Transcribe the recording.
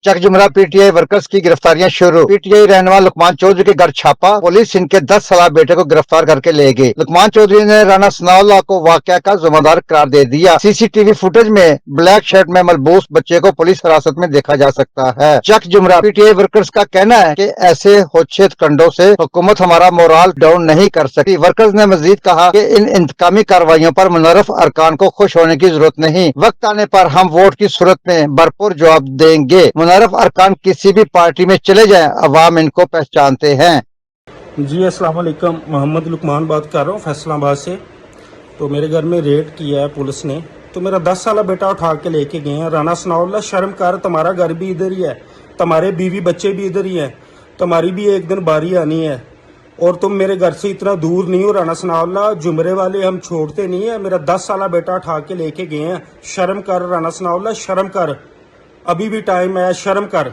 चक जुमरा PTI workers की गिरफ्तारियां शुरू। पीटीआई रहनुमा लुकमान चौधरी के घर छापा, पुलिस इनके 10 साल बेटे को गिरफ्तार करके ले गई। लुकमान चौधरी ने राणा सनाउल्लाह को वाकया का जिम्मेदार करार दे दिया। सीसीटीवी फुटेज में ब्लैक शर्ट में मलबूस बच्चे को पुलिस हिरासत में देखा जा सकता है। चक जुमरा पीटीआई वर्कर्स का कहना है कि ऐसे होच्छेद कंडों से हुकूमत हमारा मोराल डाउन नहीं कर सकती। वर्कर्स ने मजीद कहा कि इन इंतकामी कार्रवाइयों पर मुनर्रफ अरकान को खुश होने की जरूरत नहीं, वक्त आने पर हम वोट की सूरत में भरपूर जवाब देंगे। मुनर्रफ अरकान किसी भी पार्टी में चले जाएं, अवाम इनको पहचानते हैं। जी अस्सलाम वालेकुम, मोहम्मद लुकमान बात कर रहा हूँ फैसलाबाद से। तो मेरे घर में रेड किया है पुलिस ने, तो मेरा 10 साल बेटा उठा के लेके गए हैं। राणा सनाउल्लाह शर्म कर, तुम्हारा घर भी इधर ही है, तुम्हारे बीवी बच्चे भी इधर ही हैं, तुम्हारी भी एक दिन बारी आनी है और तुम मेरे घर से इतना दूर नहीं हो। राणा सनाउल्लाह, जुमरे वाले हम छोड़ते नहीं है। मेरा 10 साल बेटा उठा के लेके गए हैं। शर्म कर राणा सनाउल्लाह, शर्म कर, अभी भी टाइम है, शर्म कर।